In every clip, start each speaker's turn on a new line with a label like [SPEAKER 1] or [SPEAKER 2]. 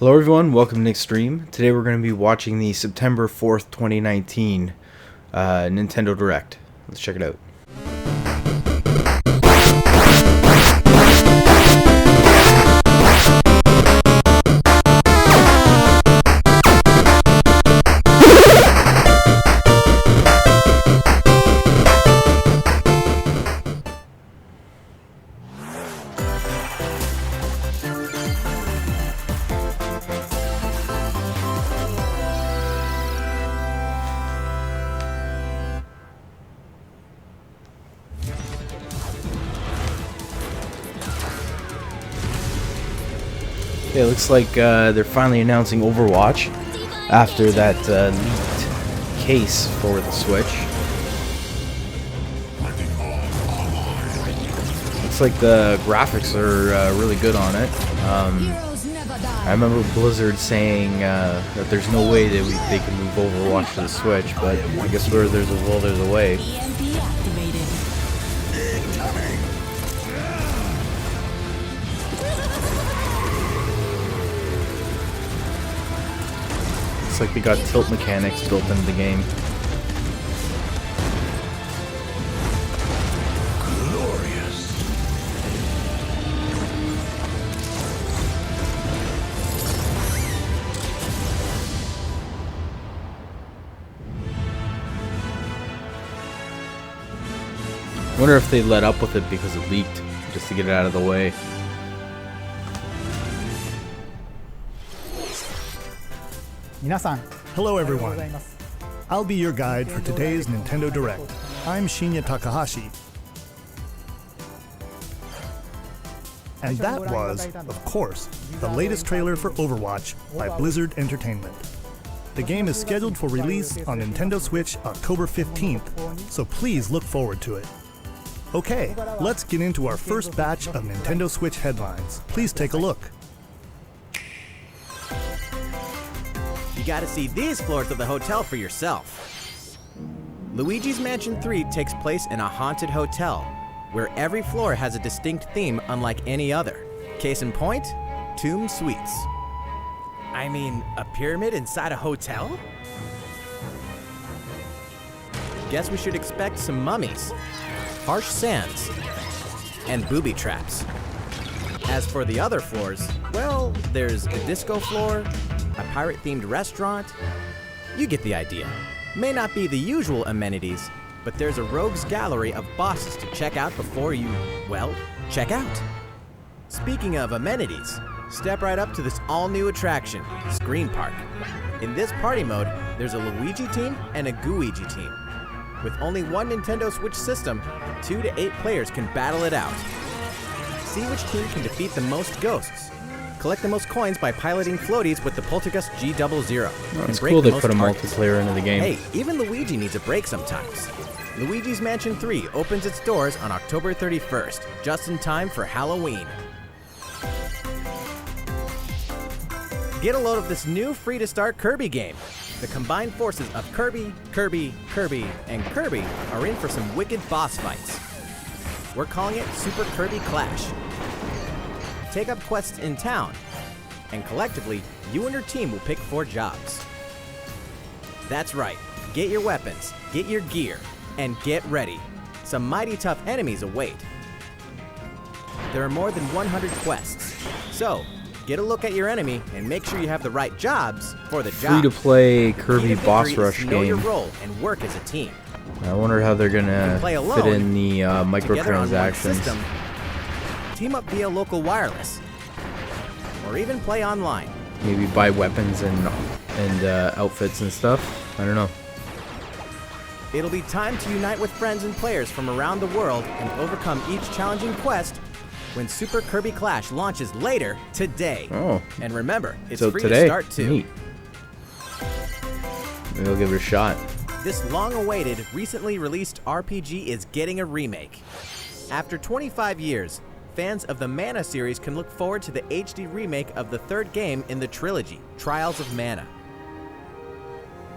[SPEAKER 1] Hello everyone, welcome to Nick's stream. Today we're going to be watching the September 4th, 2019 Nintendo Direct. Let's check it out. It looks like they're finally announcing Overwatch after that leaked case for the Switch. Looks like the graphics are really good on it. I remember Blizzard saying that there's no way that they can move Overwatch to the Switch, but I guess where there's a will, there's a way. Like they got tilt mechanics built into the game.
[SPEAKER 2] Glorious.
[SPEAKER 1] Wonder if they let up with it because it leaked, just to get it out of the way.
[SPEAKER 3] Hello everyone. I'll be your guide for today's Nintendo Direct. I'm Shinya Takahashi. And that was, of course, the latest trailer for Overwatch by Blizzard Entertainment. The game is scheduled for release on Nintendo Switch October 15th, so please look forward to it. Okay, let's get into our first batch of Nintendo Switch headlines. Please take a look.
[SPEAKER 4] You gotta see these floors of the hotel for yourself. Luigis Mansion 3 takes place in a haunted hotel, where every floor has a distinct theme unlike any other. Case in point, Tomb Suites. I mean, a pyramid inside a hotel? Guess we should expect some mummies, harsh sands, and booby traps. As for the other floors, well, there's a disco floor, a pirate-themed restaurant. You get the idea. May not be the usual amenities, but there's a rogues gallery of bosses to check out before you, well, check out. Speaking of amenities, step right up to this all-new attraction, Screen Park. In this party mode, there's a Luigi team and a Gooigi team. With only one Nintendo Switch system, 2 to 8 players can battle it out. See which team can defeat the most ghosts. Collect the most coins by piloting floaties with the Poltergust G00.
[SPEAKER 1] Oh, it's cool they put a multiplayer into the game.
[SPEAKER 4] Hey, even Luigi needs a break sometimes. Luigi's Mansion 3 opens its doors on October 31st, just in time for Halloween. Get a load of this new free-to-start Kirby game. The combined forces of Kirby, and Kirby are in for some wicked boss fights. We're calling it Super Kirby Clash. Take up quests in town, and collectively, you and your team will pick 4 jobs. That's right, get your weapons, get your gear, and get ready. Some mighty tough enemies await. There are more than 100 quests, so get a look at your enemy and make sure you have the right jobs for the job.
[SPEAKER 1] Free-to-play Kirby boss rush
[SPEAKER 4] know your
[SPEAKER 1] game.
[SPEAKER 4] role and work as a team.
[SPEAKER 1] I wonder how they're gonna fit in the microtransactions.
[SPEAKER 4] Team up via local wireless, or even play online.
[SPEAKER 1] Maybe buy weapons and outfits and stuff. I don't know.
[SPEAKER 4] It'll be time to unite with friends and players from around the world and overcome each challenging quest when Super Kirby Clash launches later today.
[SPEAKER 1] Oh.
[SPEAKER 4] And remember, it's
[SPEAKER 1] So
[SPEAKER 4] free
[SPEAKER 1] today?
[SPEAKER 4] to start too.
[SPEAKER 1] Neat. Maybe I'll give it a shot.
[SPEAKER 4] This long-awaited, recently released RPG is getting a remake. After 25 years, fans of the Mana series can look forward to the HD remake of the third game in the trilogy, Trials of Mana.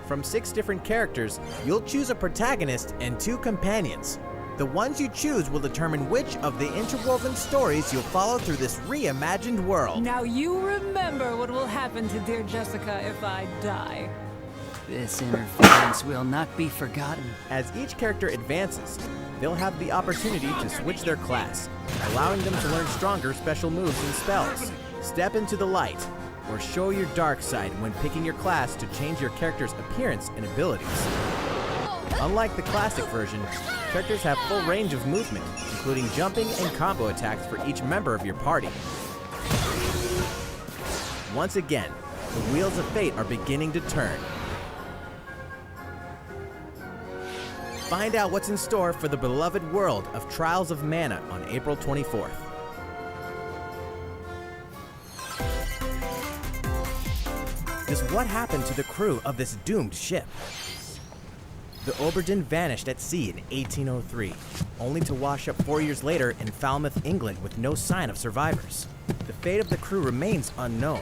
[SPEAKER 4] From 6 different characters, you'll choose a protagonist and 2 companions. The ones you choose will determine which of the interwoven stories you'll follow through this reimagined world.
[SPEAKER 5] Now you remember what will happen to dear Jessica if I die.
[SPEAKER 6] This interference will not be forgotten.
[SPEAKER 4] As each character advances, they'll have the opportunity to switch their class, allowing them to learn stronger special moves and spells. Step into the light, or show your dark side when picking your class to change your character's appearance and abilities. Unlike the classic version, characters have full range of movement, including jumping and combo attacks for each member of your party. Once again, the wheels of fate are beginning to turn. Find out what's in store for the beloved world of Trials of Mana on April 24th. Just what happened to the crew of this doomed ship? The Oberdin vanished at sea in 1803, only to wash up 4 years later in Falmouth, England with no sign of survivors. The fate of the crew remains unknown.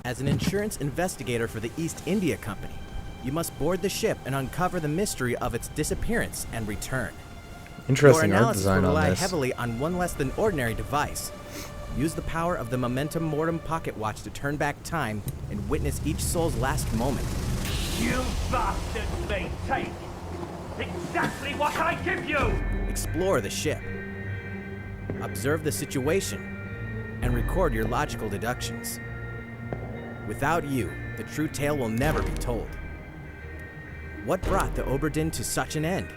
[SPEAKER 4] As an insurance investigator for the East India Company, you must board the ship and uncover the mystery of its disappearance and return.
[SPEAKER 1] Interesting
[SPEAKER 4] Your
[SPEAKER 1] art
[SPEAKER 4] analysis
[SPEAKER 1] design
[SPEAKER 4] will
[SPEAKER 1] on
[SPEAKER 4] rely
[SPEAKER 1] this.
[SPEAKER 4] heavily on one less than ordinary device. Use the power of the Momentum Mortem pocket watch to turn back time and witness each soul's last moment.
[SPEAKER 2] You bastards may take exactly what I give you!
[SPEAKER 4] Explore the ship. Observe the situation and record your logical deductions. Without you, the true tale will never be told. What brought the Oberdin to such an end?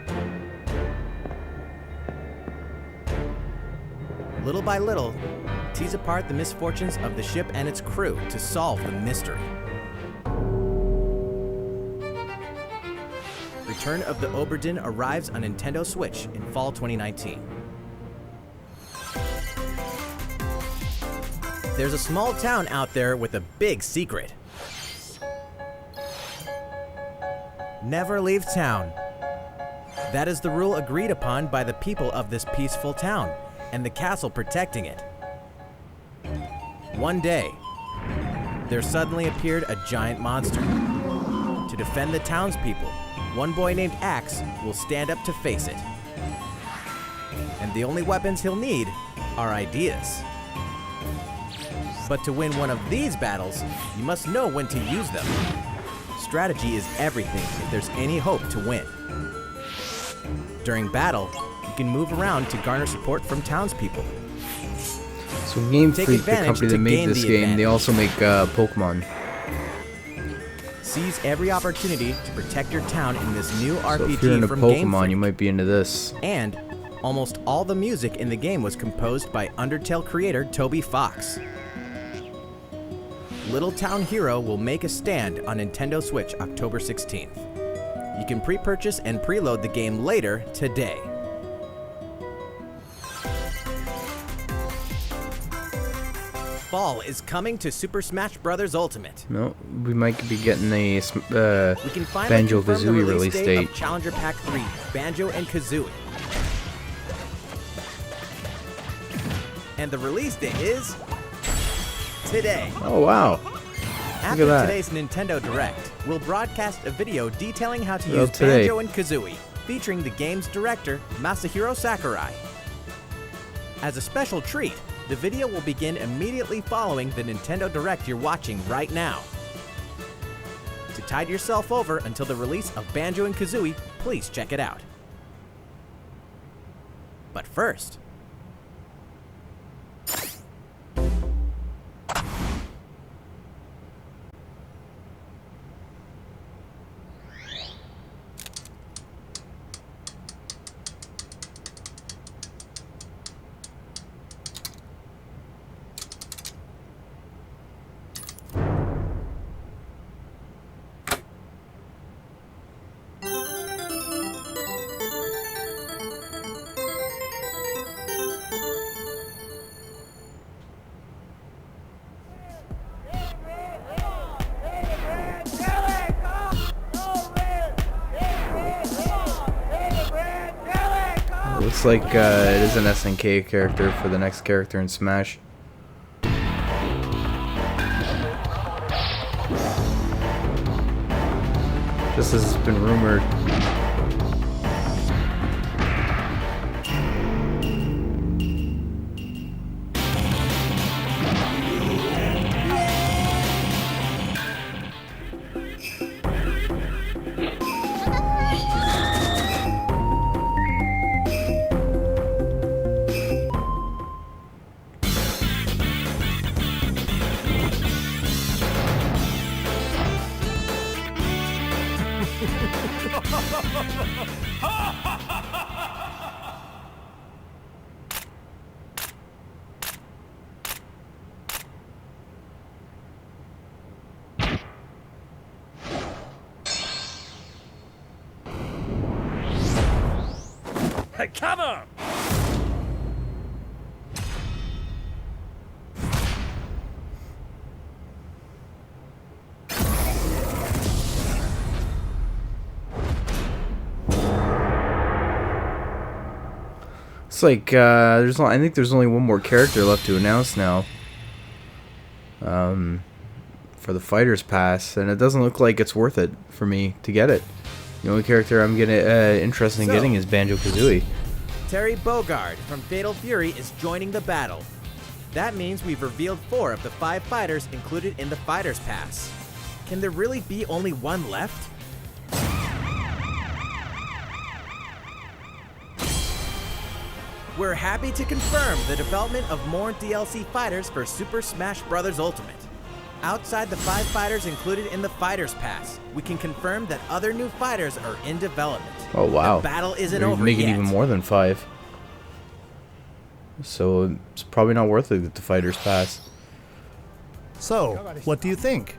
[SPEAKER 4] Little by little, tease apart the misfortunes of the ship and its crew to solve the mystery. Return of the Oberdin arrives on Nintendo Switch in fall 2019. There's a small town out there with a big secret. Never leave town. That is the rule agreed upon by the people of this peaceful town and the castle protecting it. One day, there suddenly appeared a giant monster. To defend the townspeople, one boy named Axe will stand up to face it. And the only weapons he'll need are ideas. But to win one of these battles, you must know when to use them. Strategy is everything if there's any hope to win. During battle, you can move around to garner support from townspeople.
[SPEAKER 1] So Game
[SPEAKER 4] Take
[SPEAKER 1] Freak, the
[SPEAKER 4] advantage
[SPEAKER 1] company
[SPEAKER 4] to
[SPEAKER 1] that made
[SPEAKER 4] gain
[SPEAKER 1] this
[SPEAKER 4] the
[SPEAKER 1] game, they
[SPEAKER 4] advantage.
[SPEAKER 1] also make Pokemon.
[SPEAKER 4] Seize every opportunity to protect your town in this new
[SPEAKER 1] So if you're
[SPEAKER 4] RPG
[SPEAKER 1] into
[SPEAKER 4] from Game
[SPEAKER 1] Pokemon,
[SPEAKER 4] Freak.
[SPEAKER 1] you might be into this.
[SPEAKER 4] And almost all the music in the game was composed by Undertale creator Toby Fox. Little Town Hero will make a stand on Nintendo Switch October 16th. You can pre-purchase and preload the game later today. Fall is coming to Super Smash Bros. Ultimate.
[SPEAKER 1] No, we might be getting a
[SPEAKER 4] We can finally
[SPEAKER 1] Banjo
[SPEAKER 4] confirm the
[SPEAKER 1] Kazooie release date.
[SPEAKER 4] of Challenger Pack 3, Banjo and Kazooie. And the release date is today.
[SPEAKER 1] Oh wow!
[SPEAKER 4] After
[SPEAKER 1] that.
[SPEAKER 4] today's Nintendo Direct, we'll broadcast a video detailing how to
[SPEAKER 1] Well,
[SPEAKER 4] use
[SPEAKER 1] today.
[SPEAKER 4] Banjo and Kazooie, featuring the game's director, Masahiro Sakurai. As a special treat, the video will begin immediately following the Nintendo Direct you're watching right now. To tide yourself over until the release of Banjo and Kazooie, please check it out. But first,
[SPEAKER 1] Looks like it is an SNK character for the next character in Smash. Just as it's been rumored.
[SPEAKER 2] Come on!
[SPEAKER 1] It's like I think there's only one more character left to announce now. For the Fighters Pass, and it doesn't look like it's worth it for me to get it. The only character I'm interested in getting is Banjo Kazooie.
[SPEAKER 4] Terry Bogard from Fatal Fury is joining the battle. That means we've revealed 4 of the 5 fighters included in the Fighters Pass. Can there really be only one left? We're happy to confirm the development of more DLC fighters for Super Smash Bros. Ultimate. Outside the 5 fighters included in the Fighters Pass, we can confirm that other new fighters are in development.
[SPEAKER 1] Oh wow.
[SPEAKER 4] The battle isn't
[SPEAKER 1] They're
[SPEAKER 4] over
[SPEAKER 1] making
[SPEAKER 4] yet.
[SPEAKER 1] even more than 5. So it's probably not worth it, the Fighters Pass.
[SPEAKER 3] So, what do you think?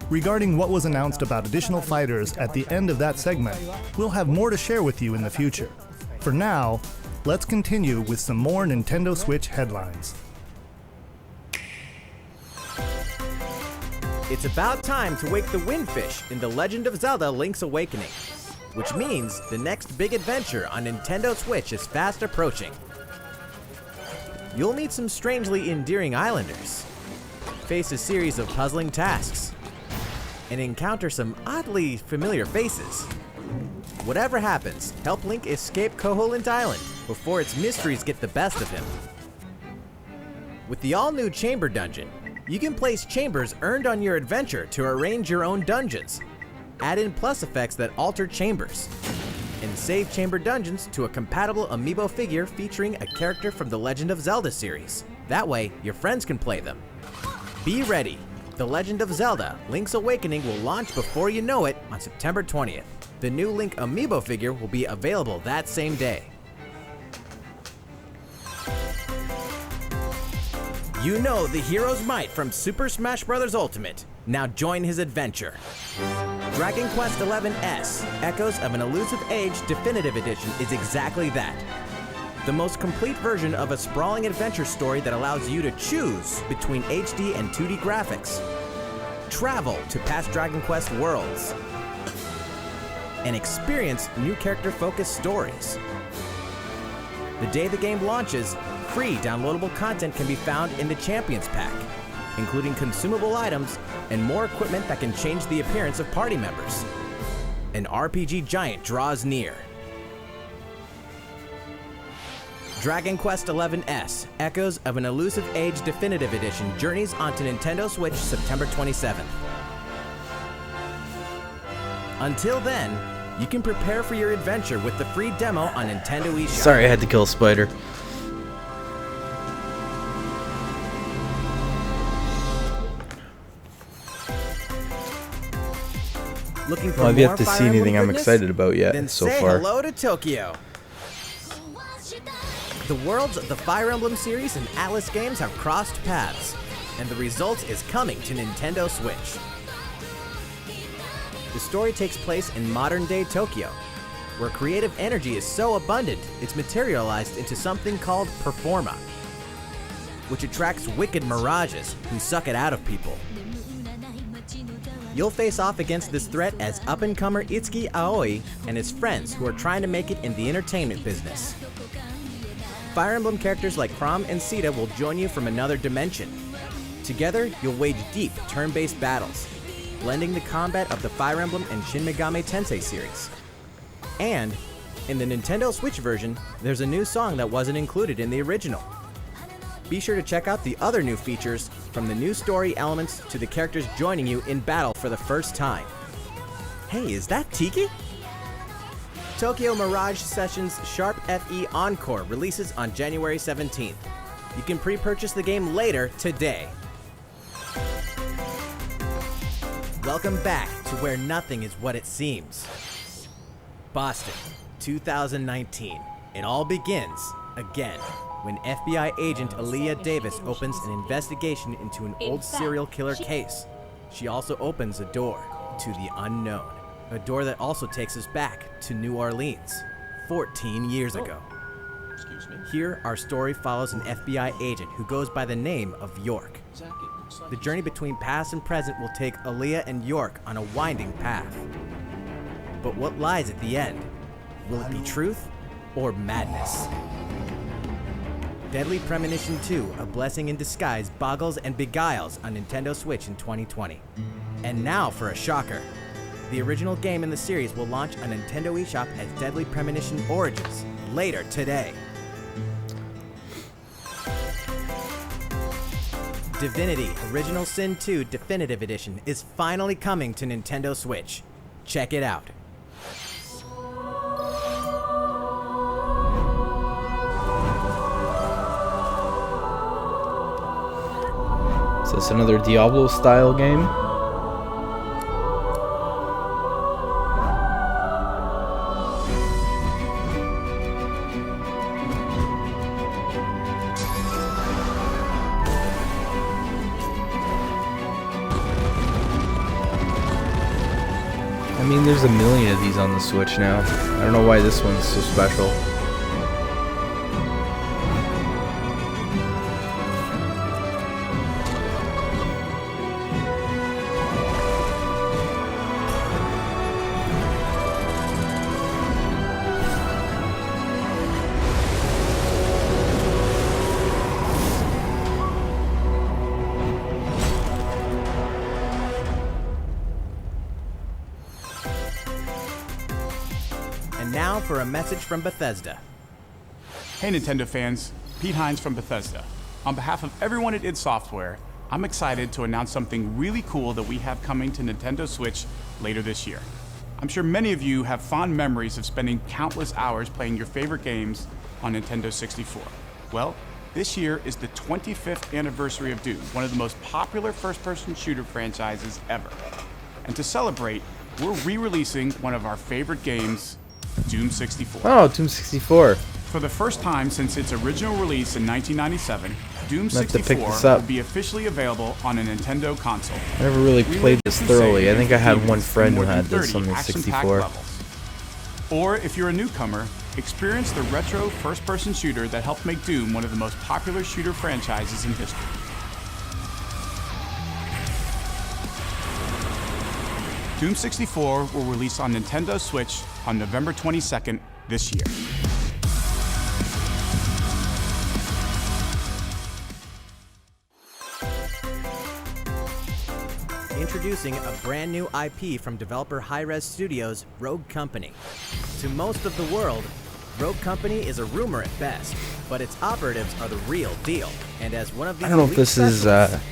[SPEAKER 3] Regarding what was announced about additional fighters at the end of that segment, we'll have more to share with you in the future. For now, let's continue with some more Nintendo Switch headlines.
[SPEAKER 4] It's about time to wake the Windfish in The Legend of Zelda Link's Awakening, which means the next big adventure on Nintendo Switch is fast approaching. You'll meet some strangely endearing islanders, face a series of puzzling tasks, and encounter some oddly familiar faces. Whatever happens, help Link escape Koholint Island before its mysteries get the best of him. With the all-new Chamber Dungeon, you can place chambers earned on your adventure to arrange your own dungeons, add in plus effects that alter chambers, and save chamber dungeons to a compatible amiibo figure featuring a character from the Legend of Zelda series. That way, your friends can play them. Be ready! The Legend of Zelda Link's Awakening will launch before you know it on September 20th. The new Link amiibo figure will be available that same day. You know the hero's might from Super Smash Bros. Ultimate. Now join his adventure. Dragon Quest XI-S, Echoes of an Elusive Age Definitive Edition is exactly that. The most complete version of a sprawling adventure story that allows you to choose between HD and 2D graphics. Travel to past Dragon Quest worlds. And experience new character-focused stories. The day the game launches, free downloadable content can be found in the Champions Pack, including consumable items and more equipment that can change the appearance of party members. An RPG giant draws near. Dragon Quest XI-S, Echoes of an Elusive Age Definitive Edition journeys onto Nintendo Switch September 27th. Until then, you can prepare for your adventure with the free demo on Nintendo eShop.
[SPEAKER 1] Sorry, I had to kill a spider.
[SPEAKER 4] Looking for
[SPEAKER 1] Well, I've
[SPEAKER 4] more
[SPEAKER 1] yet to
[SPEAKER 4] Fire
[SPEAKER 1] see anything
[SPEAKER 4] Emblem
[SPEAKER 1] I'm
[SPEAKER 4] goodness?
[SPEAKER 1] excited about yet
[SPEAKER 4] Then
[SPEAKER 1] so
[SPEAKER 4] say
[SPEAKER 1] far.
[SPEAKER 4] hello to Tokyo. The worlds of the Fire Emblem series and Atlas games have crossed paths, and the result is coming to Nintendo Switch. The story takes place in modern-day Tokyo, where creative energy is so abundant it's materialized into something called Performa, which attracts wicked mirages who suck it out of people. You'll face off against this threat as up-and-comer Itsuki Aoi and his friends who are trying to make it in the entertainment business. Fire Emblem characters like Chrom and Sita will join you from another dimension. Together, you'll wage deep, turn-based battles, blending the combat of the Fire Emblem and Shin Megami Tensei series. And, in the Nintendo Switch version, there's a new song that wasn't included in the original. Be sure to check out the other new features, from the new story elements to the characters joining you in battle for the first time. Hey, is that Tiki? Tokyo Mirage Sessions Sharp FE Encore releases on January 17th. You can pre-purchase the game later today. Welcome back to where nothing is what it seems. Boston, 2019. It all begins again when FBI agent Aaliyah Davis opens an investigation into an old serial killer case. She also opens a door to the unknown, a door that also takes us back to New Orleans. 14 years ago. Here, our story follows an FBI agent who goes by the name of York. The journey between past and present will take Aaliyah and York on a winding path. But what lies at the end? Will it be truth or madness? Deadly Premonition 2, A Blessing in Disguise, boggles and beguiles on Nintendo Switch in 2020. And now for a shocker. The original game in the series will launch on Nintendo eShop as Deadly Premonition Origins later today. Divinity Original Sin 2 Definitive Edition is finally coming to Nintendo Switch. Check it out.
[SPEAKER 1] Is this another Diablo style game? I mean, there's a million of these on the Switch now. I don't know why this one's so special.
[SPEAKER 4] And now for a message from Bethesda.
[SPEAKER 7] Hey Nintendo fans, Pete Hines from Bethesda. On behalf of everyone at id Software, I'm excited to announce something really cool that we have coming to Nintendo Switch later this year. I'm sure many of you have fond memories of spending countless hours playing your favorite games on Nintendo 64. Well, this year is the 25th anniversary of Doom, one of the most popular first-person shooter franchises ever. And to celebrate, we're re-releasing one of our favorite games, Doom 64.
[SPEAKER 1] Oh, Doom 64.
[SPEAKER 7] For the first time since its original release in 1997, Doom
[SPEAKER 1] have to pick
[SPEAKER 7] 64
[SPEAKER 1] this up.
[SPEAKER 7] will be officially available on a Nintendo console.
[SPEAKER 1] I never really played this thoroughly. I think I had one friend who
[SPEAKER 7] More than
[SPEAKER 1] had this
[SPEAKER 7] 30
[SPEAKER 1] on the
[SPEAKER 7] action-packed
[SPEAKER 1] 64.
[SPEAKER 7] levels. Or if you're a newcomer, experience the retro first-person shooter that helped make Doom one of the most popular shooter franchises in history. Doom 64 will release on Nintendo Switch on November 22nd this year.
[SPEAKER 4] Introducing a brand new IP from developer Hi-Rez Studios, Rogue Company. To most of the world, Rogue Company is a rumor at best, but its operatives are the real deal. And as one of these
[SPEAKER 1] I don't know if this is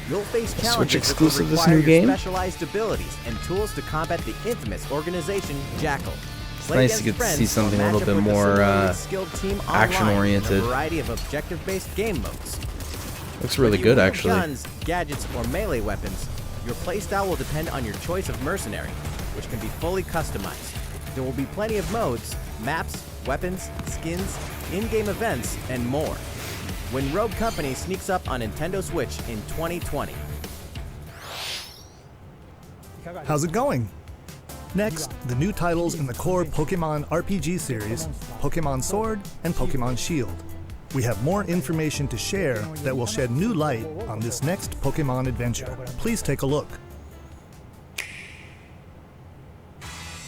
[SPEAKER 4] you'll face
[SPEAKER 1] Switch
[SPEAKER 4] challenges
[SPEAKER 1] exclusive,
[SPEAKER 4] that will
[SPEAKER 1] this
[SPEAKER 4] require
[SPEAKER 1] new
[SPEAKER 4] your
[SPEAKER 1] game.
[SPEAKER 4] specialized abilities and tools to combat the infamous organization Jackal.
[SPEAKER 1] It's nice to get to see something a little bit more action-oriented.
[SPEAKER 4] A variety of objective-based game modes.
[SPEAKER 1] Looks really
[SPEAKER 4] Whether you
[SPEAKER 1] good,
[SPEAKER 4] wield
[SPEAKER 1] actually.
[SPEAKER 4] Guns, gadgets, or melee weapons, your playstyle will depend on your choice of mercenary, which can be fully customized. There will be plenty of modes, maps, weapons, skins, in-game events, and more. When Rogue Company sneaks up on Nintendo Switch in 2020.
[SPEAKER 3] How's it going? Next, the new titles in the core Pokemon RPG series, Pokemon Sword and Pokemon Shield. We have more information to share that will shed new light on this next Pokemon adventure. Please take a look.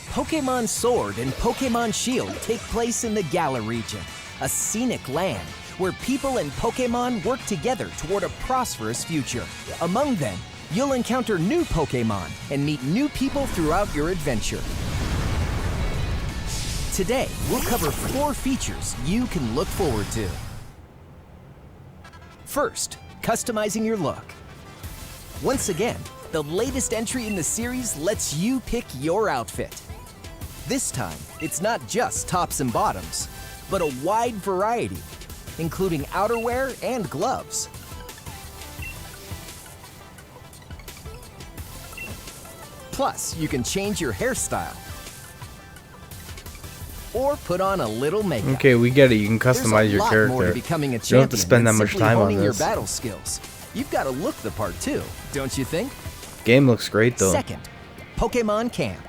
[SPEAKER 8] Pokemon Sword and Pokemon Shield take place in the Galar region, a scenic land where people and Pokemon work together toward a prosperous future. Among them, you'll encounter new Pokemon and meet new people throughout your adventure. Today, we'll cover 4 features you can look forward to. First, customizing your look. Once again, the latest entry in the series lets you pick your outfit. This time, it's not just tops and bottoms, but a wide variety, including outerwear and gloves. Plus, you can change your hairstyle or put on a little makeup.
[SPEAKER 1] Okay, we get it. You can
[SPEAKER 8] There's
[SPEAKER 1] customize
[SPEAKER 8] a
[SPEAKER 1] your
[SPEAKER 8] lot
[SPEAKER 1] character.
[SPEAKER 8] more to becoming a
[SPEAKER 1] You don't have to
[SPEAKER 8] champion
[SPEAKER 1] spend that
[SPEAKER 8] than
[SPEAKER 1] much
[SPEAKER 8] simply
[SPEAKER 1] time on
[SPEAKER 8] honing your
[SPEAKER 1] this.
[SPEAKER 8] battle skills. You've got to look the part too, don't you think?
[SPEAKER 1] Game looks great though.
[SPEAKER 8] Second, Pokemon Camp.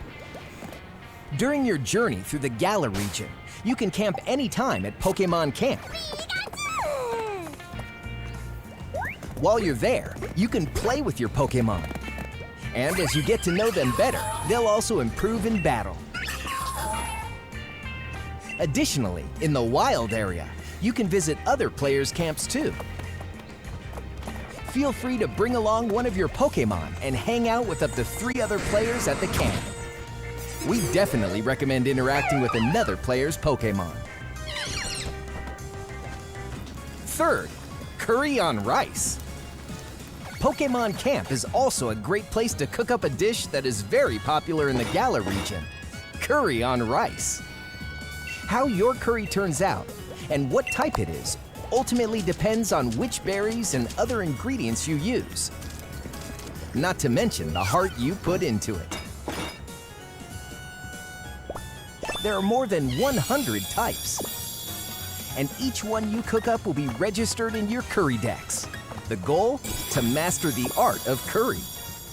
[SPEAKER 8] During your journey through the Galar region, You can camp anytime at Pokemon Camp. While you're there, you can play with your Pokemon. And as you get to know them better, they'll also improve in battle. Additionally, in the wild area, you can visit other players' camps too. Feel free to bring along one of your Pokemon and hang out with up to 3 other players at the camp. We definitely recommend interacting with another player's Pokemon. Third, curry on rice. Pokemon Camp is also a great place to cook up a dish that is very popular in the Galar region, curry on rice. How your curry turns out and what type it is ultimately depends on which berries and other ingredients you use. Not to mention the heart you put into it. There are more than 100 types, and each one you cook up will be registered in your curry decks. The goal? To master the art of curry.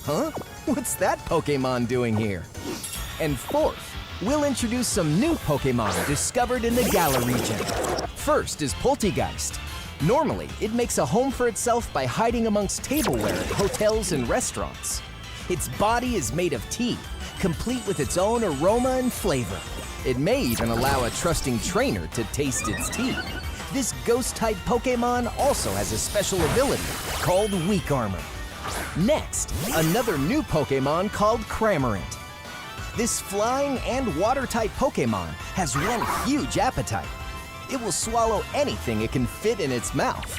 [SPEAKER 8] Huh? What's that Pokemon doing here? And fourth, we'll introduce some new Pokemon discovered in the Galar region. First is Poltegeist. Normally, it makes a home for itself by hiding amongst tableware at hotels and restaurants. Its body is made of tea, complete with its own aroma and flavor. It may even allow a trusting trainer to taste its tea. This ghost-type Pokemon also has a special ability called Weak Armor. Next, another new Pokemon called Cramorant. This flying and water-type Pokemon has one huge appetite. It will swallow anything it can fit in its mouth.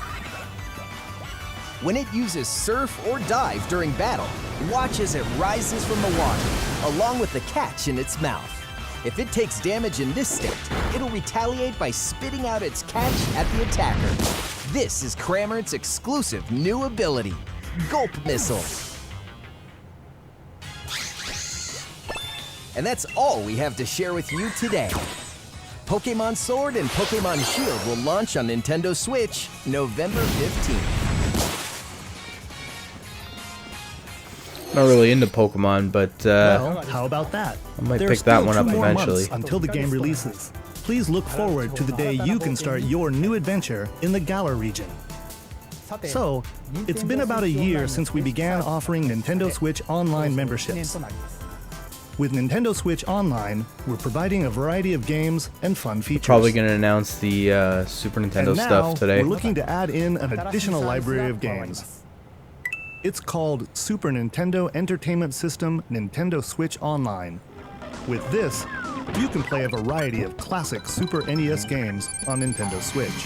[SPEAKER 8] When it uses Surf or Dive during battle, watch as it rises from the water, along with the catch in its mouth. If it takes damage in this state, it'll retaliate by spitting out its catch at the attacker. This is Cramorant's exclusive new ability, Gulp Missile. And that's all we have to share with you today. Pokemon Sword and Pokemon Shield will launch on Nintendo Switch November 15th.
[SPEAKER 1] Not really into Pokemon, but
[SPEAKER 3] Well, how about that?
[SPEAKER 1] I might
[SPEAKER 3] There's
[SPEAKER 1] pick that
[SPEAKER 3] still
[SPEAKER 1] one
[SPEAKER 3] 2
[SPEAKER 1] up
[SPEAKER 3] more
[SPEAKER 1] eventually.
[SPEAKER 3] months until the game releases. Please look forward to the day you can start your new adventure in the Galar region. So, it's been about a year since we began offering Nintendo Switch Online memberships. With Nintendo Switch Online, we're providing a variety of games and fun features.
[SPEAKER 1] Probably gonna announce the Super Nintendo
[SPEAKER 3] And now,
[SPEAKER 1] stuff today.
[SPEAKER 3] we're looking to add in an additional library of games. It's called Super Nintendo Entertainment System Nintendo Switch Online. With this, you can play a variety of classic Super NES games on Nintendo Switch.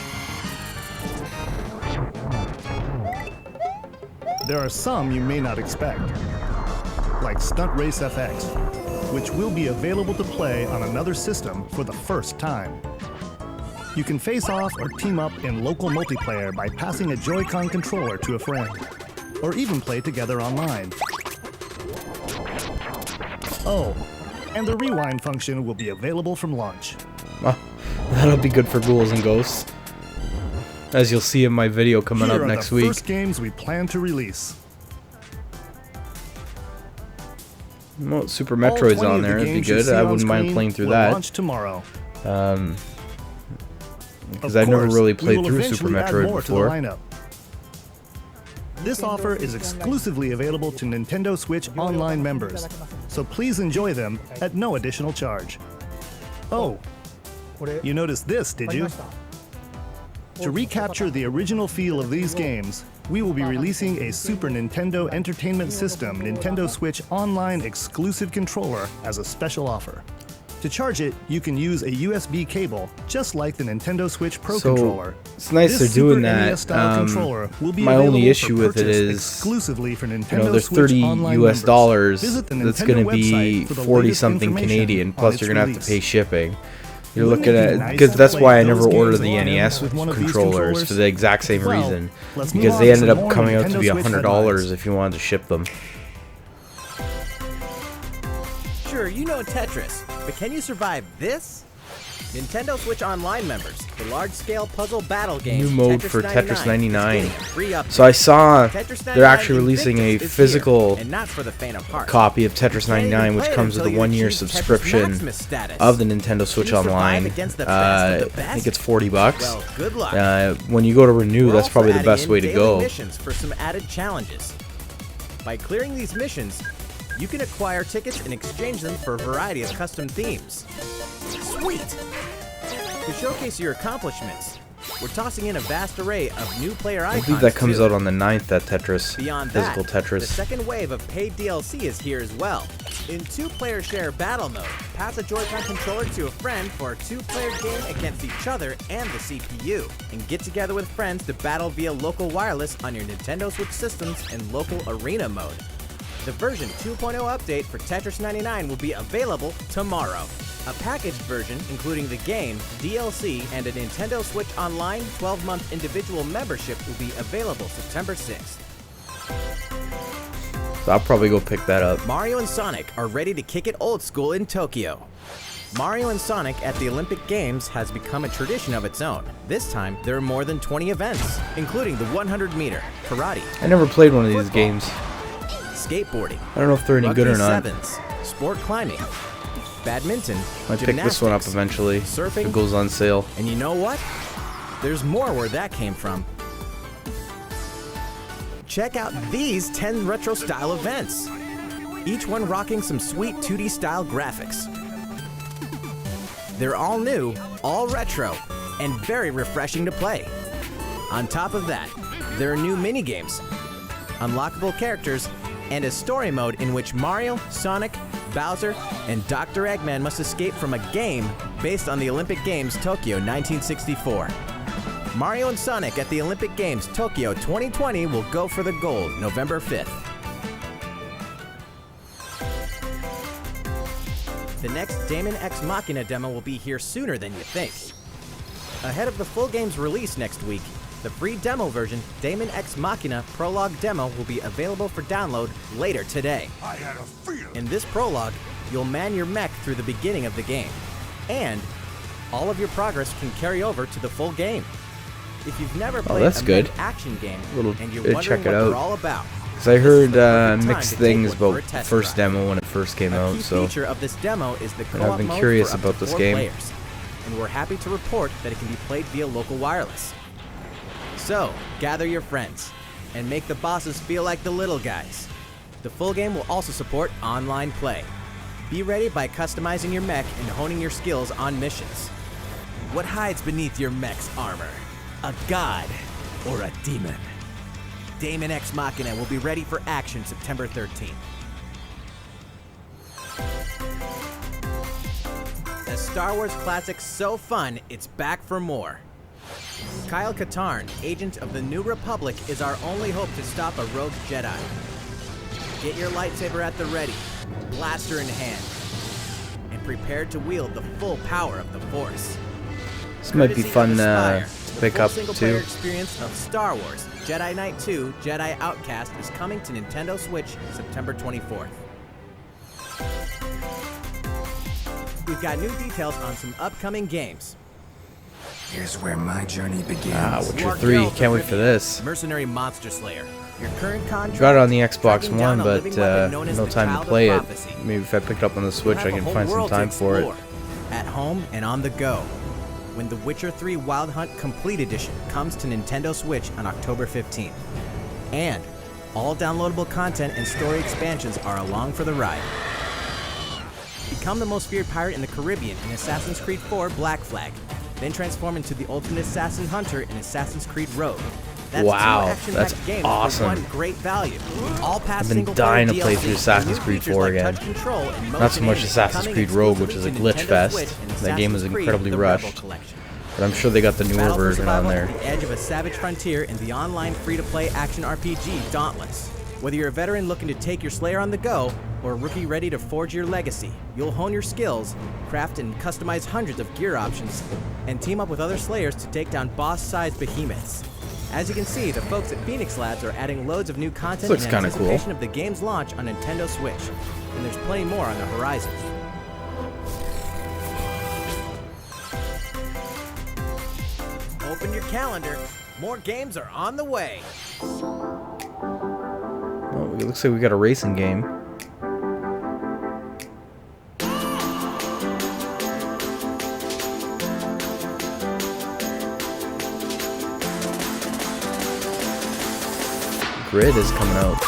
[SPEAKER 3] There are some you may not expect, like Stunt Race FX, which will be available to play on another system for the first time. You can face off or team up in local multiplayer by passing a Joy-Con controller to a friend, or even play together online. Oh, and the rewind function will be available from launch.
[SPEAKER 1] Well, that'll be good for Ghouls and Ghosts, as you'll see in my video coming
[SPEAKER 3] Here
[SPEAKER 1] up
[SPEAKER 3] are
[SPEAKER 1] next
[SPEAKER 3] the
[SPEAKER 1] week.
[SPEAKER 3] first games we plan to release.
[SPEAKER 1] Well, Super
[SPEAKER 3] All
[SPEAKER 1] Metroid's
[SPEAKER 3] 20
[SPEAKER 1] on
[SPEAKER 3] of the
[SPEAKER 1] there. It'd be
[SPEAKER 3] games you
[SPEAKER 1] good.
[SPEAKER 3] see
[SPEAKER 1] I
[SPEAKER 3] on
[SPEAKER 1] wouldn't mind
[SPEAKER 3] screen
[SPEAKER 1] playing through
[SPEAKER 3] will
[SPEAKER 1] that.
[SPEAKER 3] launch tomorrow.
[SPEAKER 1] Because
[SPEAKER 3] Of
[SPEAKER 1] I've never
[SPEAKER 3] course,
[SPEAKER 1] really
[SPEAKER 3] we
[SPEAKER 1] played
[SPEAKER 3] will
[SPEAKER 1] through Super
[SPEAKER 3] eventually add
[SPEAKER 1] Metroid
[SPEAKER 3] more
[SPEAKER 1] before.
[SPEAKER 3] To the lineup. This offer is exclusively available to Nintendo Switch Online members, so please enjoy them at no additional charge. Oh, you noticed this, did you? To recapture the original feel of these games, we will be releasing a Super Nintendo Entertainment System Nintendo Switch Online exclusive controller as a special offer. To charge it, you can use a USB cable, just like the Nintendo Switch Pro
[SPEAKER 1] So,
[SPEAKER 3] controller.
[SPEAKER 1] it's nice
[SPEAKER 3] This
[SPEAKER 1] they're doing
[SPEAKER 3] Super
[SPEAKER 1] that.
[SPEAKER 3] NES-style controller will be
[SPEAKER 1] My only
[SPEAKER 3] available
[SPEAKER 1] issue
[SPEAKER 3] for
[SPEAKER 1] with it
[SPEAKER 3] purchase
[SPEAKER 1] is,
[SPEAKER 3] exclusively for Nintendo
[SPEAKER 1] you know, there's
[SPEAKER 3] Switch
[SPEAKER 1] 30
[SPEAKER 3] Online
[SPEAKER 1] US
[SPEAKER 3] members.
[SPEAKER 1] dollars.
[SPEAKER 3] Visit the
[SPEAKER 1] That's
[SPEAKER 3] Nintendo
[SPEAKER 1] going to be
[SPEAKER 3] website for the
[SPEAKER 1] 40
[SPEAKER 3] latest
[SPEAKER 1] something
[SPEAKER 3] information
[SPEAKER 1] Canadian.
[SPEAKER 3] on
[SPEAKER 1] Plus,
[SPEAKER 3] its
[SPEAKER 1] you're going to have to
[SPEAKER 3] release.
[SPEAKER 1] pay shipping. You're
[SPEAKER 3] Wouldn't
[SPEAKER 1] looking
[SPEAKER 3] it be
[SPEAKER 1] at,
[SPEAKER 3] nice
[SPEAKER 1] because
[SPEAKER 3] to
[SPEAKER 1] that's
[SPEAKER 3] play
[SPEAKER 1] why I
[SPEAKER 3] those
[SPEAKER 1] never ordered
[SPEAKER 3] games
[SPEAKER 1] the
[SPEAKER 3] on
[SPEAKER 1] NES
[SPEAKER 3] with one of these
[SPEAKER 1] controllers for the exact same
[SPEAKER 3] Well,
[SPEAKER 1] reason.
[SPEAKER 3] let's move
[SPEAKER 1] Because
[SPEAKER 3] on
[SPEAKER 1] they
[SPEAKER 3] to
[SPEAKER 1] ended
[SPEAKER 3] some
[SPEAKER 1] up
[SPEAKER 3] more
[SPEAKER 1] coming out to
[SPEAKER 3] Nintendo
[SPEAKER 1] be
[SPEAKER 3] Switch
[SPEAKER 1] $100
[SPEAKER 3] headlines.
[SPEAKER 1] if you wanted to ship them.
[SPEAKER 4] Sure, you know Tetris, but can you survive this? Nintendo Switch Online members The large-scale puzzle battle game.
[SPEAKER 1] New mode for Tetris 99.
[SPEAKER 4] Free update.
[SPEAKER 1] So I saw
[SPEAKER 4] Tetris
[SPEAKER 1] they're
[SPEAKER 4] 99
[SPEAKER 1] actually releasing a
[SPEAKER 4] Invictus is
[SPEAKER 1] physical
[SPEAKER 4] here, and not for the faint of heart.
[SPEAKER 1] copy of Tetris
[SPEAKER 4] You can't
[SPEAKER 1] 99,
[SPEAKER 4] even
[SPEAKER 1] which
[SPEAKER 4] play it
[SPEAKER 1] comes with a
[SPEAKER 4] until you
[SPEAKER 1] 1-year
[SPEAKER 4] achieve Tetris
[SPEAKER 1] subscription
[SPEAKER 4] Maximus status.
[SPEAKER 1] of the Nintendo Switch
[SPEAKER 4] Can you survive
[SPEAKER 1] Online.
[SPEAKER 4] against the best of the
[SPEAKER 1] I think
[SPEAKER 4] best?
[SPEAKER 1] it's $40.
[SPEAKER 4] Well, good luck.
[SPEAKER 1] When you go to renew,
[SPEAKER 4] We're
[SPEAKER 1] that's
[SPEAKER 4] also
[SPEAKER 1] probably the
[SPEAKER 4] adding
[SPEAKER 1] best
[SPEAKER 4] in
[SPEAKER 1] way to
[SPEAKER 4] daily
[SPEAKER 1] go.
[SPEAKER 4] missions for some added challenges. By clearing these missions, you can acquire tickets and exchange them for a variety of custom themes. Sweet! To showcase your accomplishments, we're tossing in a vast array of new player
[SPEAKER 1] I
[SPEAKER 4] icons.
[SPEAKER 1] believe that comes
[SPEAKER 4] too.
[SPEAKER 1] out on the 9th, that Tetris
[SPEAKER 4] Beyond
[SPEAKER 1] Physical
[SPEAKER 4] that,
[SPEAKER 1] Tetris.
[SPEAKER 4] the second wave of paid DLC is here as well. In 2-player share battle mode, pass a Joy-Con controller to a friend for a 2-player game against each other and the CPU, and get together with friends to battle via local wireless on your Nintendo Switch systems in local arena mode. The version 2.0 update for Tetris 99 will be available tomorrow. A packaged version, including the game, DLC, and a Nintendo Switch Online 12-month individual membership will be available September 6th.
[SPEAKER 1] So I'll probably go pick that up.
[SPEAKER 4] Mario and Sonic are ready to kick it old school in Tokyo. Mario and Sonic at the Olympic Games has become a tradition of its own. This time, there are more than 20 events, including the 100-meter, karate,
[SPEAKER 1] I never played one of these games.
[SPEAKER 4] skateboarding,
[SPEAKER 1] I don't know if they're any good or
[SPEAKER 4] rugby
[SPEAKER 1] not.
[SPEAKER 4] sevens, sport climbing, badminton,
[SPEAKER 1] Might pick this one up
[SPEAKER 4] gymnastics,
[SPEAKER 1] eventually. If
[SPEAKER 4] surfing,
[SPEAKER 1] it goes on sale.
[SPEAKER 4] and you know what? There's more where that came from. Check out these 10 retro style events, each one rocking some sweet 2D style graphics. They're all new, all retro, and very refreshing to play. On top of that, there are new mini-games, unlockable characters, and a story mode in which Mario, Sonic, Bowser, and Dr. Eggman must escape from a game based on the Olympic Games Tokyo 1964. Mario and Sonic at the Olympic Games Tokyo 2020 will go for the gold November 5th. The next Daemon X Machina demo will be here sooner than you think. Ahead of the full game's release next week, the free demo version, Daemon X Machina Prologue Demo, will be available for download later today. In this prologue, you'll man your mech through the beginning of the game, and all of your progress can carry over to the full game. If you've never played
[SPEAKER 1] that's
[SPEAKER 4] a
[SPEAKER 1] good.
[SPEAKER 4] mech action game
[SPEAKER 1] Little
[SPEAKER 4] and you're
[SPEAKER 1] bit,
[SPEAKER 4] wondering
[SPEAKER 1] check
[SPEAKER 4] what
[SPEAKER 1] it out.
[SPEAKER 4] they're all about,
[SPEAKER 1] Because I
[SPEAKER 4] this is
[SPEAKER 1] heard
[SPEAKER 4] the perfect time
[SPEAKER 1] mixed
[SPEAKER 4] to take
[SPEAKER 1] things
[SPEAKER 4] one for
[SPEAKER 1] about
[SPEAKER 4] a test
[SPEAKER 1] first
[SPEAKER 4] drive.
[SPEAKER 1] demo when it first came
[SPEAKER 4] A
[SPEAKER 1] out,
[SPEAKER 4] key
[SPEAKER 1] so
[SPEAKER 4] feature of this demo is the
[SPEAKER 1] I've
[SPEAKER 4] co-op
[SPEAKER 1] been
[SPEAKER 4] mode
[SPEAKER 1] curious
[SPEAKER 4] for up
[SPEAKER 1] about
[SPEAKER 4] to
[SPEAKER 1] this
[SPEAKER 4] 4
[SPEAKER 1] game.
[SPEAKER 4] players, and we're happy to report that it can be played via local wireless. So, gather your friends, and make the bosses feel like the little guys. The full game will also support online play. Be ready by customizing your mech and honing your skills on missions. What hides beneath your mech's armor? A god or a demon? Daemon X Machina will be ready for action September 13th. A Star Wars classic so fun, it's back for more. Kyle Katarn, agent of the New Republic, is our only hope to stop a rogue Jedi. Get your lightsaber at the ready, blaster in hand, and prepare to wield the full power of the Force.
[SPEAKER 1] this might be
[SPEAKER 4] Courtesy
[SPEAKER 1] fun
[SPEAKER 4] of
[SPEAKER 1] to
[SPEAKER 4] Aspire,
[SPEAKER 1] pick
[SPEAKER 4] the
[SPEAKER 1] up
[SPEAKER 4] full single-player
[SPEAKER 1] too.
[SPEAKER 4] experience of Star Wars Jedi Knight 2 Jedi Outcast is coming to Nintendo Switch September 24th. We've got new details on some upcoming games.
[SPEAKER 9] Here's where my journey begins.
[SPEAKER 1] Witcher
[SPEAKER 4] Mark
[SPEAKER 1] 3,
[SPEAKER 4] Geralt
[SPEAKER 1] can't
[SPEAKER 4] of
[SPEAKER 1] wait for
[SPEAKER 4] Rivia,
[SPEAKER 1] this.
[SPEAKER 4] Mercenary Monster Slayer. Your current contract.
[SPEAKER 1] Got it on the Xbox
[SPEAKER 4] tracking down
[SPEAKER 1] One,
[SPEAKER 4] a
[SPEAKER 1] but
[SPEAKER 4] living weapon known as
[SPEAKER 1] no
[SPEAKER 4] the
[SPEAKER 1] time
[SPEAKER 4] Child
[SPEAKER 1] to
[SPEAKER 4] of
[SPEAKER 1] play it.
[SPEAKER 4] Prophecy.
[SPEAKER 1] Maybe if I picked up on the Switch,
[SPEAKER 4] You'll
[SPEAKER 1] I
[SPEAKER 4] have a
[SPEAKER 1] can
[SPEAKER 4] whole
[SPEAKER 1] find some
[SPEAKER 4] world to
[SPEAKER 1] time for it.
[SPEAKER 4] explore, at home and on the go, when The Witcher 3 Wild Hunt Complete Edition comes to Nintendo Switch on October 15th. And all downloadable content and story expansions are along for the ride. Become the most feared pirate in the Caribbean in Assassin's Creed 4 Black Flag. Then transform into the ultimate assassin hunter in Assassin's Creed Rogue. That's
[SPEAKER 1] Wow,
[SPEAKER 4] 2 action-packed
[SPEAKER 1] that's
[SPEAKER 4] games
[SPEAKER 1] awesome.
[SPEAKER 4] for one great value. All past
[SPEAKER 1] I've been
[SPEAKER 4] single-player
[SPEAKER 1] dying to play
[SPEAKER 4] DLC
[SPEAKER 1] through Assassin's
[SPEAKER 4] and new
[SPEAKER 1] Creed
[SPEAKER 4] features
[SPEAKER 1] 4
[SPEAKER 4] like
[SPEAKER 1] again.
[SPEAKER 4] touch control and
[SPEAKER 1] Not so
[SPEAKER 4] motion
[SPEAKER 1] much
[SPEAKER 4] aiming
[SPEAKER 1] Assassin's
[SPEAKER 4] coming
[SPEAKER 1] Creed Rogue, which is a
[SPEAKER 4] exclusively to
[SPEAKER 1] glitch
[SPEAKER 4] Nintendo
[SPEAKER 1] fest.
[SPEAKER 4] Switch and
[SPEAKER 1] That game was
[SPEAKER 4] Assassin's Creed:
[SPEAKER 1] incredibly
[SPEAKER 4] The Rebel
[SPEAKER 1] rushed.
[SPEAKER 4] Collection.
[SPEAKER 1] But I'm sure they got the newer
[SPEAKER 4] Battle for
[SPEAKER 1] version on
[SPEAKER 4] survival
[SPEAKER 1] there.
[SPEAKER 4] at the edge of a savage frontier in the online free-to-play action RPG Dauntless. Whether you're a veteran looking to take your Slayer on the go, or a rookie ready to forge your legacy, you'll hone your skills, craft and customize hundreds of gear options, and team up with other Slayers to take down boss-sized behemoths. As you can see, the folks at Phoenix Labs are adding loads of new content
[SPEAKER 1] Looks
[SPEAKER 4] in
[SPEAKER 1] kinda cool.
[SPEAKER 4] anticipation of the game's launch on Nintendo Switch, and there's plenty more on the horizon. open your calendar. More games are on the way.
[SPEAKER 1] Oh, it looks like we got a racing game. Grid is coming out.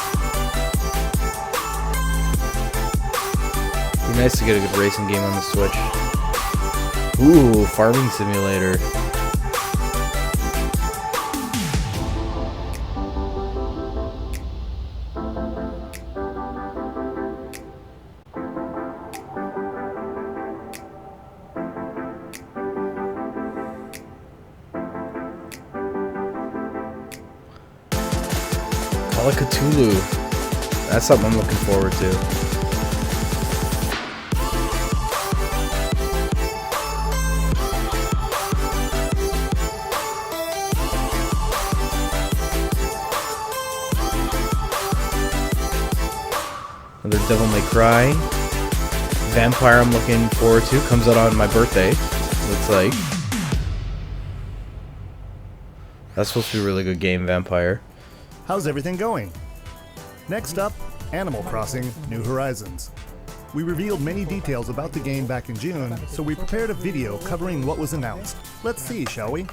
[SPEAKER 1] Be nice to get a good racing game on the Switch. Ooh, farming simulator. Cthulhu. That's something I'm looking forward to. Another Devil May Cry. Vampire I'm looking forward to. Comes out on my birthday. Looks like. That's supposed to be a really good game, Vampire.
[SPEAKER 3] How's everything going? Next up, Animal Crossing: New Horizons. We revealed many details about the game back in June, so we prepared a video covering what was announced. Let's see, shall we?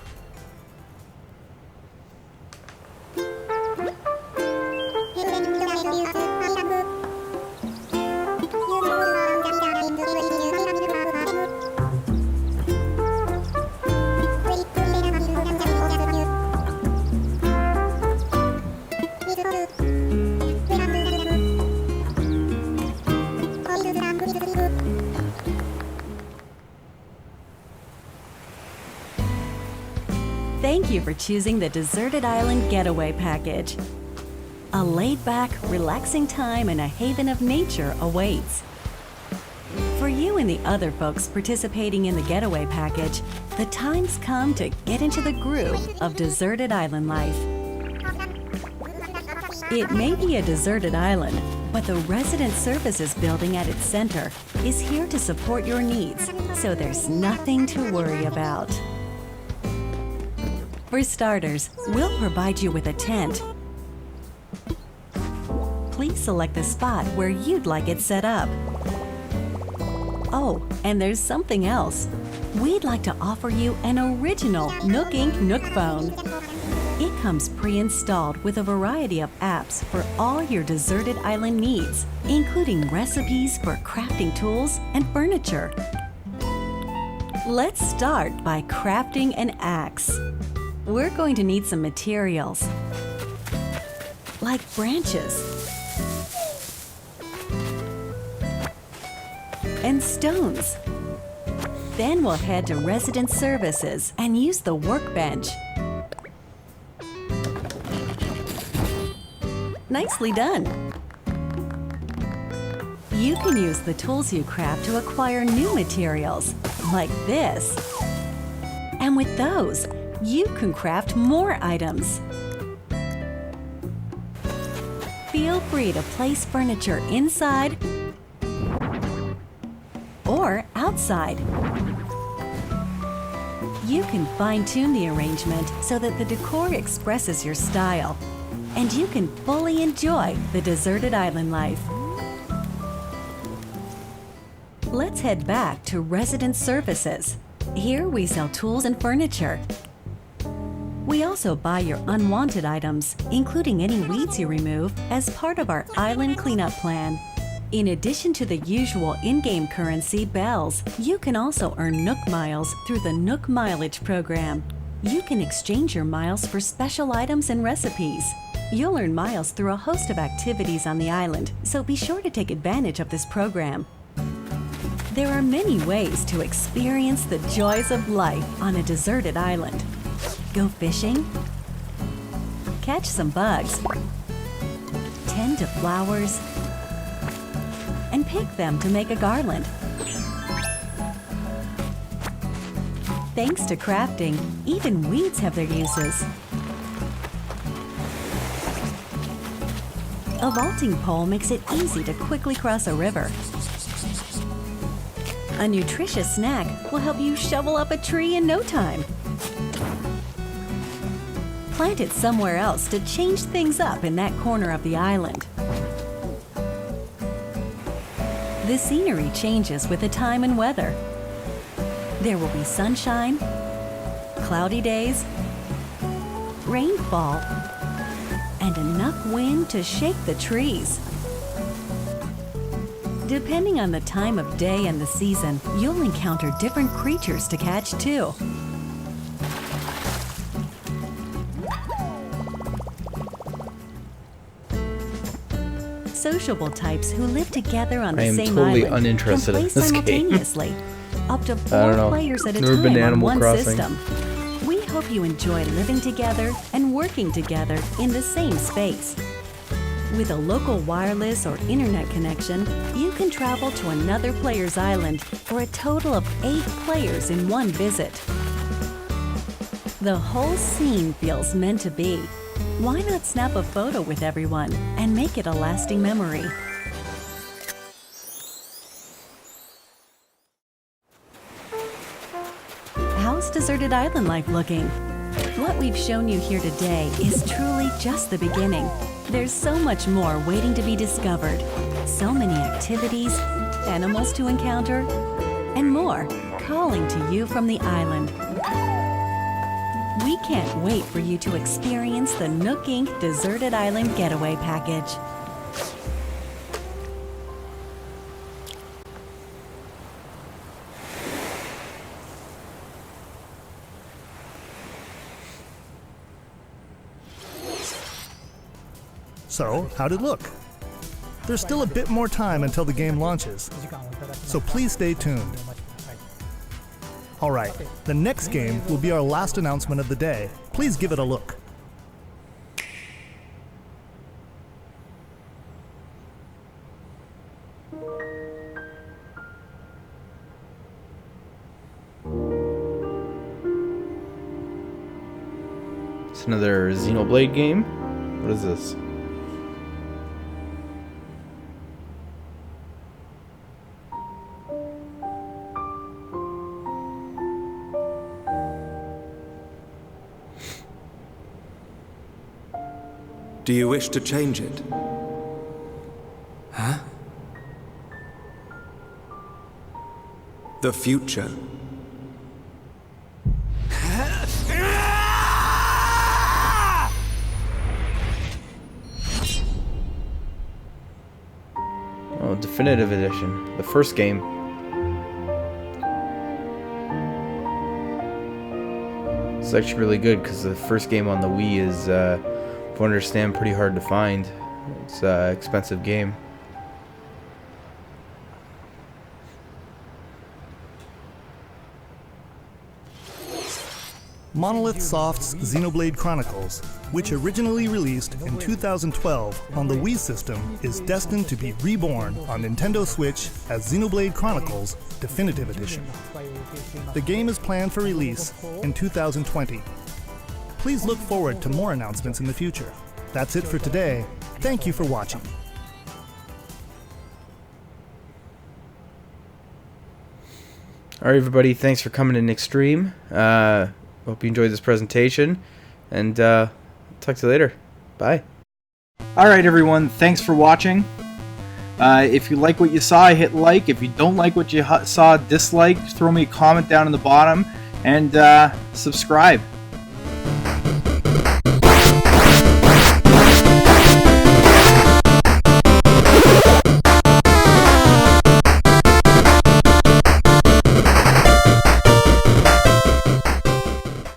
[SPEAKER 10] Thank you for choosing the Deserted Island Getaway Package. A laid-back, relaxing time in a haven of nature awaits. For you and the other folks participating in the Getaway Package, the time's come to get into the groove of deserted island life. It may be a deserted island, but the Resident Services building at its center is here to support your needs, so there's nothing to worry about. For starters, we'll provide you with a tent. Please select the spot where you'd like it set up. Oh, and there's something else. We'd like to offer you an original Nook Inc. Nook phone. It comes pre-installed with a variety of apps for all your deserted island needs, including recipes for crafting tools and furniture. Let's start by crafting an axe. We're going to need some materials, like branches and stones. Then we'll head to Resident Services and use the workbench. Nicely done. You can use the tools you craft to acquire new materials, like this. And with those, you can craft more items. Feel free to place furniture inside or outside. You can fine-tune the arrangement so that the decor expresses your style, and you can fully enjoy the deserted island life. Let's head back to Resident Services. Here we sell tools and furniture. We also buy your unwanted items, including any weeds you remove, as part of our island cleanup plan. In addition to the usual in-game currency, bells, you can also earn Nook Miles through the Nook Mileage program. You can exchange your miles for special items and recipes. You'll earn miles through a host of activities on the island, so be sure to take advantage of this program. There are many ways to experience the joys of life on a deserted island. Go fishing, catch some bugs, tend to flowers, and pick them to make a garland. Thanks to crafting, even weeds have their uses. A vaulting pole makes it easy to quickly cross a river. A nutritious snack will help you shovel up a tree in no time. plant it somewhere else to change things up in that corner of the island. The scenery changes with the time and weather. There will be sunshine, cloudy days, rainfall, and enough wind to shake the trees. Depending on the time of day and the season, you'll encounter different creatures to catch too. Sociable types who live together on the same
[SPEAKER 1] totally
[SPEAKER 10] island
[SPEAKER 1] uninterested
[SPEAKER 10] can
[SPEAKER 1] in
[SPEAKER 10] play
[SPEAKER 1] this game.
[SPEAKER 10] simultaneously, up to
[SPEAKER 1] I don't
[SPEAKER 10] 4
[SPEAKER 1] know.
[SPEAKER 10] players at a
[SPEAKER 1] Never been
[SPEAKER 10] time on
[SPEAKER 1] Animal
[SPEAKER 10] one
[SPEAKER 1] Crossing.
[SPEAKER 10] system. We hope you enjoy living together and working together in the same space. With a local wireless or internet connection, you can travel to another player's island for a total of 8 players in one visit. The whole scene feels meant to be. Why not snap a photo with everyone and make it a lasting memory? How's Deserted Island life looking? What we've shown you here today is truly just the beginning. There's so much more waiting to be discovered. So many activities, animals to encounter, and more calling to you from the island. We can't wait for you to experience the Nook Inc. Deserted Island Getaway Package.
[SPEAKER 3] So, how'd it look? There's still a bit more time until the game launches, so please stay tuned. Alright, the next game will be our last announcement of the day. Please give it a look.
[SPEAKER 1] It's another Xenoblade game. What is this?
[SPEAKER 9] Do you wish to change it? Huh? The future.
[SPEAKER 1] Oh, Definitive Edition. The first game. It's actually really good because the first game on the Wii is, if I understand, pretty hard to find. It's an expensive game.
[SPEAKER 3] Monolith Soft's Xenoblade Chronicles, which originally released in 2012 on the Wii system, is destined to be reborn on Nintendo Switch as Xenoblade Chronicles Definitive Edition. The game is planned for release in 2020. Please look forward to more announcements in the future. That's it for today. Thank you for watching.
[SPEAKER 1] Alright everybody, thanks for coming to Nick's stream. Hope you enjoyed this presentation, and talk to you later. Bye. Alright everyone, thanks for watching. If you like what you saw, hit like. If you don't like what you saw, dislike. Throw me a comment down in the bottom, and subscribe.